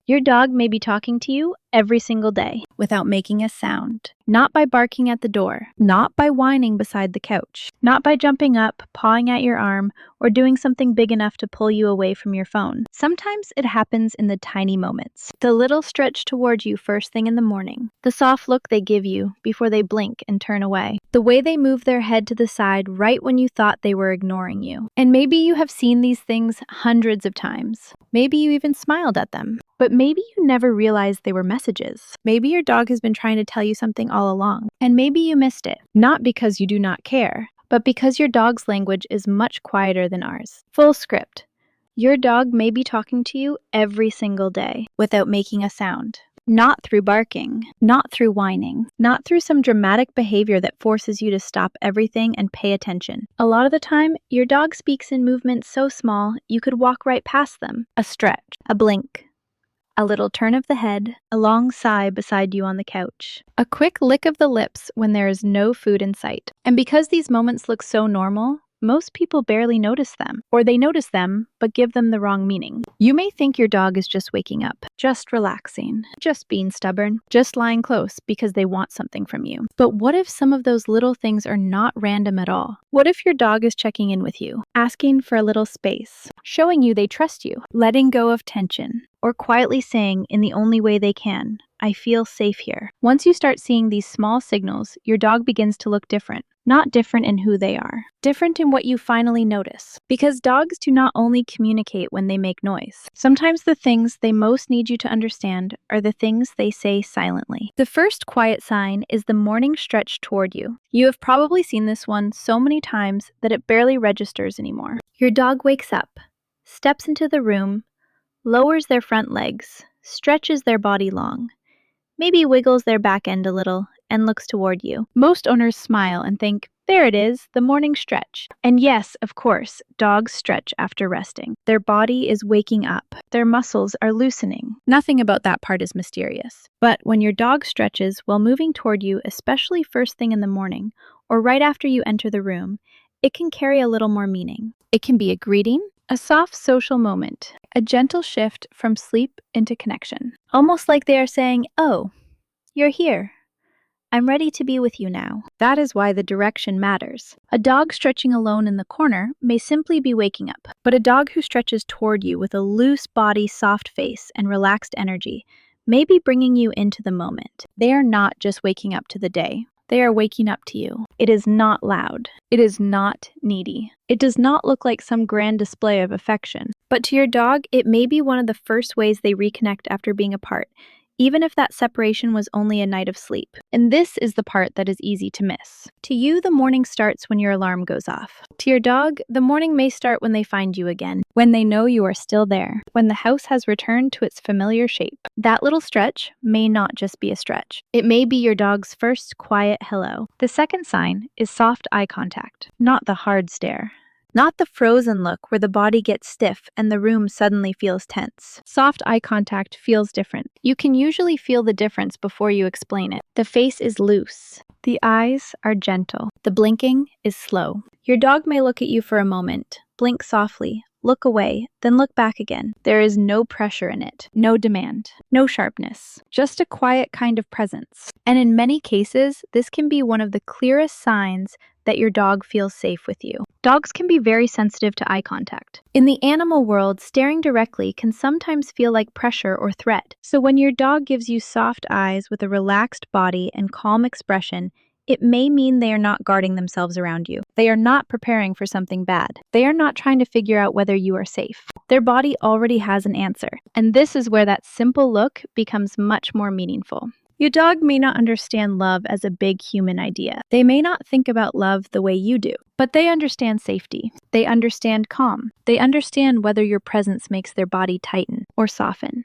Your dog may be talking to you every single day without making a sound. Not by barking at the door, not by whining beside the couch, not by jumping up, pawing at your arm, or doing something big enough to pull you away from your phone. Sometimes it happens in the tiny moments. The little stretch toward you first thing in the morning. The soft look they give you before they blink and turn away. The way they move their head to the side right when you thought they were ignoring you. And maybe you have seen these things hundreds of times. Maybe you even smiled at them. But maybe you never realized they were messages. Maybe your dog has been trying to tell you something all along, and maybe you missed it. Not because you do not care, but because your dog's language is much quieter than ours. Full script. Your dog may be talking to you every single day without making a sound. Not through barking, not through whining, not through some dramatic behavior that forces you to stop everything and pay attention. A lot of the time, your dog speaks in movements so small you could walk right past them. A stretch, a blink, a little turn of the head, a long sigh beside you on the couch, a quick lick of the lips when there is no food in sight. And because these moments look so normal, most people barely notice them, or they notice them but give them the wrong meaning. You may think your dog is just waking up, just relaxing, just being stubborn, just lying close because they want something from you. But what if some of those little things are not random at all? What if your dog is checking in with you, asking for a little space, showing you they trust you, letting go of tension, or quietly saying in the only way they can, "I feel safe here." Once you start seeing these small signals, your dog begins to look different. Not different in who they are, different in what you finally notice. Because dogs do not only communicate when they make noise. Sometimes the things they most need you to understand are the things they say silently. The first quiet sign is the morning stretch toward you. You have probably seen this one so many times that it barely registers anymore. Your dog wakes up, steps into the room, lowers their front legs, stretches their body long, maybe wiggles their back end a little, and looks toward you. Most owners smile and think, there it is, the morning stretch. And yes, of course, dogs stretch after resting. Their body is waking up. Their muscles are loosening. Nothing about that part is mysterious. But when your dog stretches while moving toward you, especially first thing in the morning, or right after you enter the room, it can carry a little more meaning. It can be a greeting, a soft social moment, a gentle shift from sleep into connection. Almost like they are saying, "Oh, you're here. I'm ready to be with you now." That is why the direction matters. A dog stretching alone in the corner may simply be waking up, but a dog who stretches toward you with a loose body, soft face, and relaxed energy may be bringing you into the moment. They are not just waking up to the day. They are waking up to you. It is not loud. It is not needy. It does not look like some grand display of affection. But to your dog, it may be one of the first ways they reconnect after being apart, even if that separation was only a night of sleep. And this is the part that is easy to miss. To you, the morning starts when your alarm goes off. To your dog, the morning may start when they find you again, when they know you are still there, when the house has returned to its familiar shape. That little stretch may not just be a stretch. It may be your dog's first quiet hello. The second sign is soft eye contact, not the hard stare. Not the frozen look where the body gets stiff and the room suddenly feels tense. Soft eye contact feels different. You can usually feel the difference before you explain it. The face is loose. The eyes are gentle. The blinking is slow. Your dog may look at you for a moment, blink softly, look away, then look back again. There is no pressure in it, no demand, no sharpness, just a quiet kind of presence. And in many cases, this can be one of the clearest signs that your dog feels safe with you. Dogs can be very sensitive to eye contact. In the animal world, staring directly can sometimes feel like pressure or threat. So when your dog gives you soft eyes with a relaxed body and calm expression, it may mean they are not guarding themselves around you. They are not preparing for something bad. They are not trying to figure out whether you are safe. Their body already has an answer. And this is where that simple look becomes much more meaningful. Your dog may not understand love as a big human idea. They may not think about love the way you do, but they understand safety. They understand calm. They understand whether your presence makes their body tighten or soften.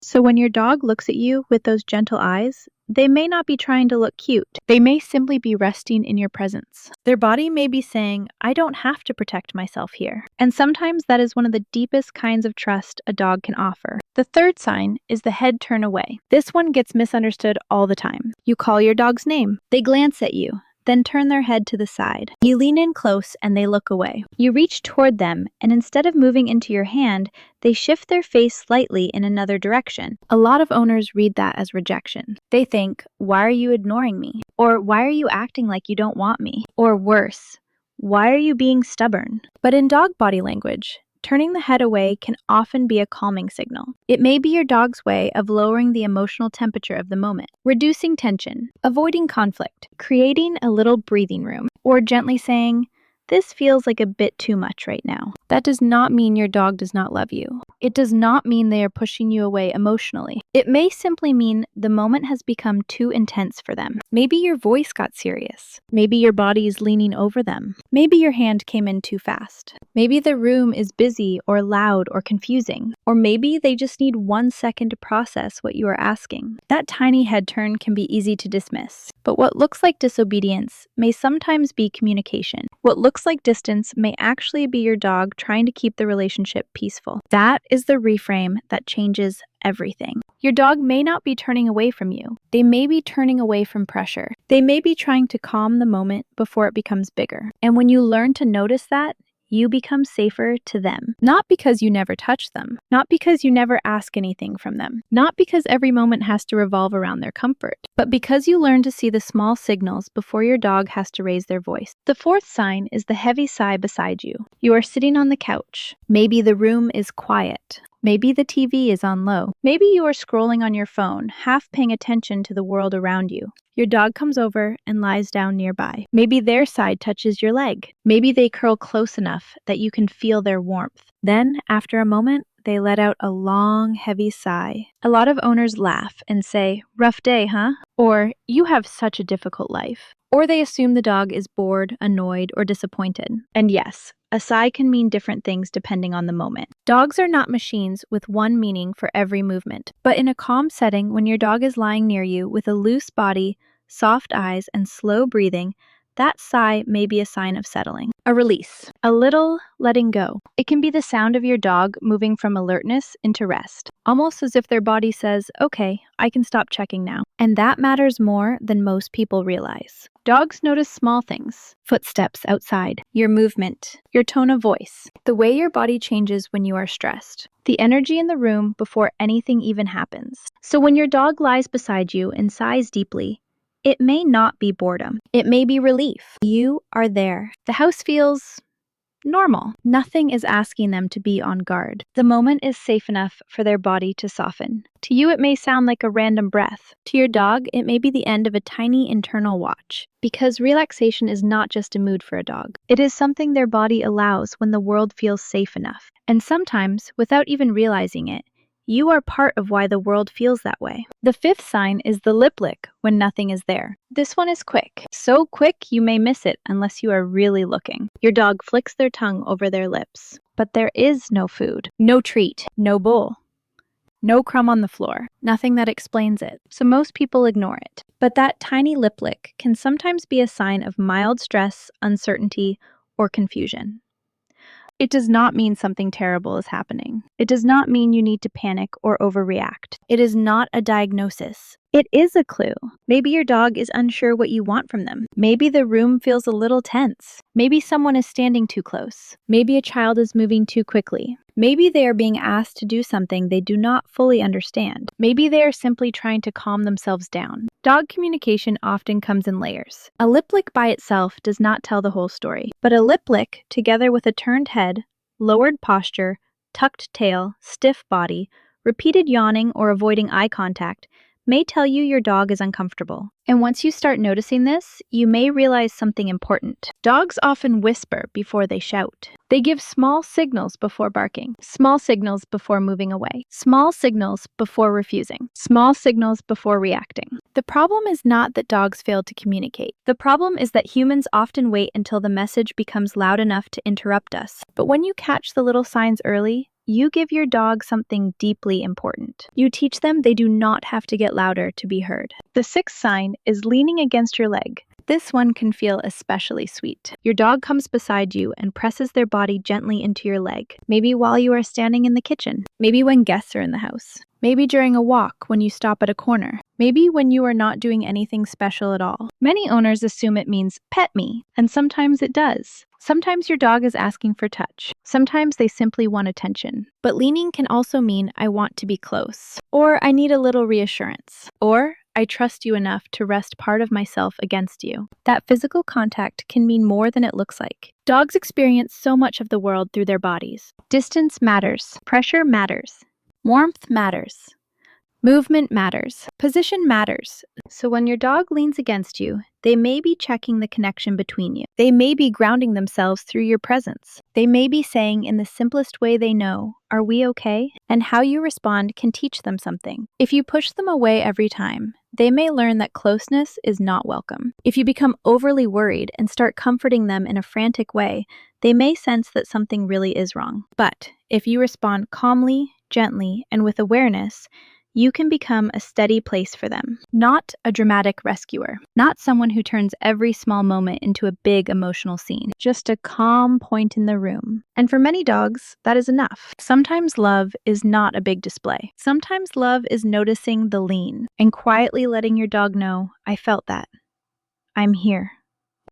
So when your dog looks at you with those gentle eyes, they may not be trying to look cute. They may simply be resting in your presence. Their body may be saying, "I don't have to protect myself here." And sometimes that is one of the deepest kinds of trust a dog can offer. The third sign is the head turn away. This one gets misunderstood all the time. You call your dog's name. They glance at you. then turn their head to the side. You lean in close and they look away. You reach toward them, and instead of moving into your hand, they shift their face slightly in another direction. A lot of owners read that as rejection. They think, "Why are you ignoring me?" Or, "Why are you acting like you don't want me?" Or worse, "Why are you being stubborn?" But in dog body language, turning the head away can often be a calming signal. It may be your dog's way of lowering the emotional temperature of the moment, reducing tension, avoiding conflict, creating a little breathing room, or gently saying, "This feels like a bit too much right now." That does not mean your dog does not love you. It does not mean they are pushing you away emotionally. It may simply mean the moment has become too intense for them. Maybe your voice got serious. Maybe your body is leaning over them. Maybe your hand came in too fast. Maybe the room is busy or loud or confusing. Or maybe they just need 1 second to process what you are asking. That tiny head turn can be easy to dismiss. But what looks like disobedience may sometimes be communication. What looks like distance may actually be your dog trying to keep the relationship peaceful. That is the reframe that changes everything. Your dog may not be turning away from you. They may be turning away from pressure. They may be trying to calm the moment before it becomes bigger. And when you learn to notice that, you become safer to them. Not because you never touch them, not because you never ask anything from them, not because every moment has to revolve around their comfort, but because you learn to see the small signals before your dog has to raise their voice. The fourth sign is the heavy sigh beside you. You are sitting on the couch. Maybe the room is quiet. Maybe the TV is on low. Maybe you are scrolling on your phone, half paying attention to the world around you. Your dog comes over and lies down nearby. Maybe their side touches your leg. Maybe they curl close enough that you can feel their warmth. Then, after a moment, they let out a long, heavy sigh. A lot of owners laugh and say, "Rough day, huh?" Or, "You have such a difficult life." Or they assume the dog is bored, annoyed, or disappointed. And yes, a sigh can mean different things depending on the moment. Dogs are not machines with one meaning for every movement. But in a calm setting, when your dog is lying near you with a loose body, soft eyes, and slow breathing, that sigh may be a sign of settling. A release. A little letting go. It can be the sound of your dog moving from alertness into rest, almost as if their body says, "Okay, I can stop checking now." And that matters more than most people realize. Dogs notice small things: footsteps outside, your movement, your tone of voice, the way your body changes when you are stressed, the energy in the room before anything even happens. So when your dog lies beside you and sighs deeply, it may not be boredom. It may be relief. You are there. The house feels normal. Nothing is asking them to be on guard. The moment is safe enough for their body to soften. To you, it may sound like a random breath. To your dog, it may be the end of a tiny internal watch. Because relaxation is not just a mood for a dog. It is something their body allows when the world feels safe enough. And sometimes, without even realizing it, you are part of why the world feels that way. The fifth sign is the lip lick when nothing is there. This one is quick. So quick you may miss it unless you are really looking. Your dog flicks their tongue over their lips. But there is no food, no treat, no bowl, no crumb on the floor, nothing that explains it. So most people ignore it. But that tiny lip lick can sometimes be a sign of mild stress, uncertainty, or confusion. It does not mean something terrible is happening. It does not mean you need to panic or overreact. It is not a diagnosis. It is a clue. Maybe your dog is unsure what you want from them. Maybe the room feels a little tense. Maybe someone is standing too close. Maybe a child is moving too quickly. Maybe they are being asked to do something they do not fully understand. Maybe they are simply trying to calm themselves down. Dog communication often comes in layers. A lip lick by itself does not tell the whole story, but a lip lick, together with a turned head, lowered posture, tucked tail, stiff body, repeated yawning or avoiding eye contact, may tell you your dog is uncomfortable. And once you start noticing this, you may realize something important. Dogs often whisper before they shout. They give small signals before barking, small signals before moving away, small signals before refusing, small signals before reacting. The problem is not that dogs fail to communicate. The problem is that humans often wait until the message becomes loud enough to interrupt us. But when you catch the little signs early, you give your dog something deeply important. You teach them they do not have to get louder to be heard. The sixth sign is leaning against your leg. This one can feel especially sweet. Your dog comes beside you and presses their body gently into your leg, maybe while you are standing in the kitchen, maybe when guests are in the house. Maybe during a walk when you stop at a corner. Maybe when you are not doing anything special at all. Many owners assume it means pet me, and sometimes it does. Sometimes your dog is asking for touch. Sometimes they simply want attention. But leaning can also mean I want to be close, or I need a little reassurance, or I trust you enough to rest part of myself against you. That physical contact can mean more than it looks like. Dogs experience so much of the world through their bodies. Distance matters. Pressure matters. Warmth matters. Movement matters. Position matters. So when your dog leans against you, they may be checking the connection between you. They may be grounding themselves through your presence. They may be saying in the simplest way they know, "Are we okay?" And how you respond can teach them something. If you push them away every time, they may learn that closeness is not welcome. If you become overly worried and start comforting them in a frantic way, they may sense that something really is wrong. But if you respond calmly, gently, and with awareness, you can become a steady place for them, not a dramatic rescuer, not someone who turns every small moment into a big emotional scene, just a calm point in the room. And for many dogs, that is enough. Sometimes love is not a big display. Sometimes love is noticing the lean and quietly letting your dog know, "I felt that. I'm here."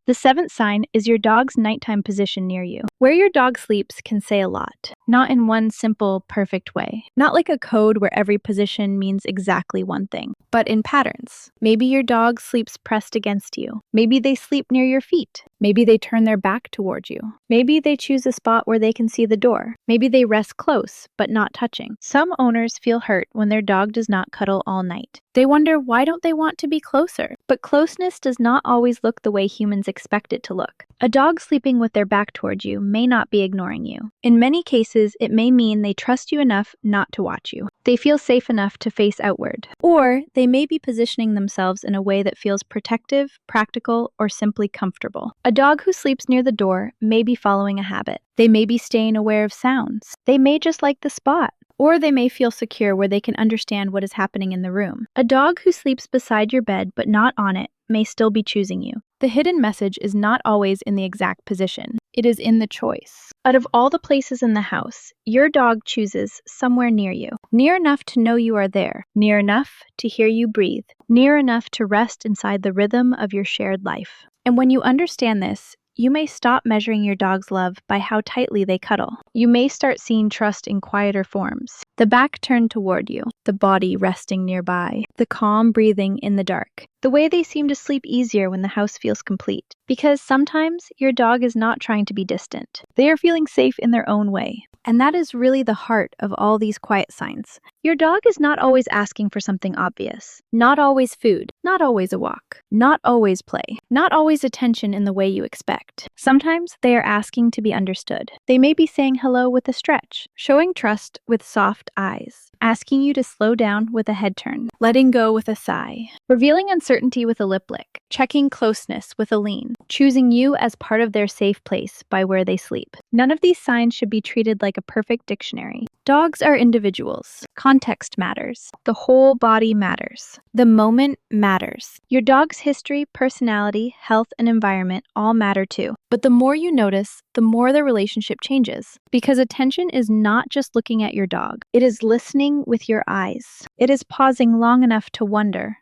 The seventh sign is your dog's nighttime position near you. Where your dog sleeps can say a lot, not in one simple, perfect way. Not like a code where every position means exactly one thing, but in patterns. Maybe your dog sleeps pressed against you. Maybe they sleep near your feet. Maybe they turn their back toward you. Maybe they choose a spot where they can see the door. Maybe they rest close, but not touching. Some owners feel hurt when their dog does not cuddle all night. They wonder, why don't they want to be closer? But closeness does not always look the way humans expect it to look. A dog sleeping with their back toward you may not be ignoring you. In many cases, it may mean they trust you enough not to watch you. They feel safe enough to face outward. Or they may be positioning themselves in a way that feels protective, practical, or simply comfortable. A dog who sleeps near the door may be following a habit. They may be staying aware of sounds. They may just like the spot. Or they may feel secure where they can understand what is happening in the room. A dog who sleeps beside your bed but not on it may still be choosing you. The hidden message is not always in the exact position. It is in the choice. Out of all the places in the house, your dog chooses somewhere near you. Near enough to know you are there. Near enough to hear you breathe. Near enough to rest inside the rhythm of your shared life. And when you understand this, you may stop measuring your dog's love by how tightly they cuddle. You may start seeing trust in quieter forms. The back turned toward you, the body resting nearby, the calm breathing in the dark. The way they seem to sleep easier when the house feels complete. Because sometimes your dog is not trying to be distant. They are feeling safe in their own way. And that is really the heart of all these quiet signs. Your dog is not always asking for something obvious. Not always food. Not always a walk. Not always play. Not always attention in the way you expect. Sometimes they are asking to be understood. They may be saying hello with a stretch, showing trust with soft eyes, asking you to slow down with a head turn, letting go with a sigh, revealing uncertainty with a lip lick, checking closeness with a lean, choosing you as part of their safe place by where they sleep. None of these signs should be treated like a perfect dictionary. Dogs are individuals. Context matters. The whole body matters. The moment matters. Your dog's history, personality, health, and environment all matter too. But the more you notice, the more the relationship changes. Because attention is not just looking at your dog. It is listening with your eyes. It is pausing long enough to wonder,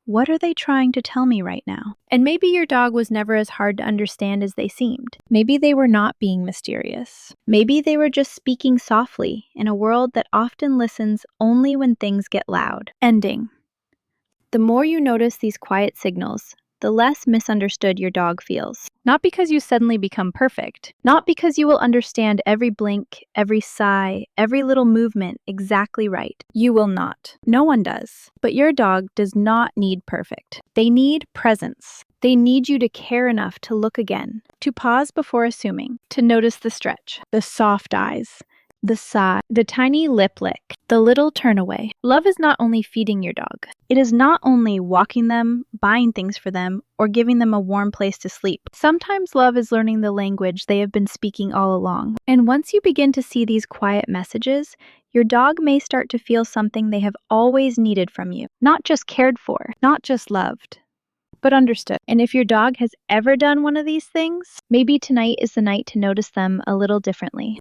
what are they trying to tell me right now? And maybe your dog was never as hard to understand as they seemed. Maybe they were not being mysterious. Maybe they were just speaking softly in a world that often listens only when things get loud. Ending. The more you notice these quiet signals, the less misunderstood your dog feels. Not because you suddenly become perfect. Not because you will understand every blink, every sigh, every little movement exactly right. You will not. No one does. But your dog does not need perfect. They need presence. They need you to care enough to look again, to pause before assuming, to notice the stretch, the soft eyes, the sigh, the tiny lip lick, the little turn away. Love is not only feeding your dog. It is not only walking them, buying things for them, or giving them a warm place to sleep. Sometimes love is learning the language they have been speaking all along. And once you begin to see these quiet messages, your dog may start to feel something they have always needed from you. Not just cared for, not just loved, but understood. And if your dog has ever done one of these things, maybe tonight is the night to notice them a little differently.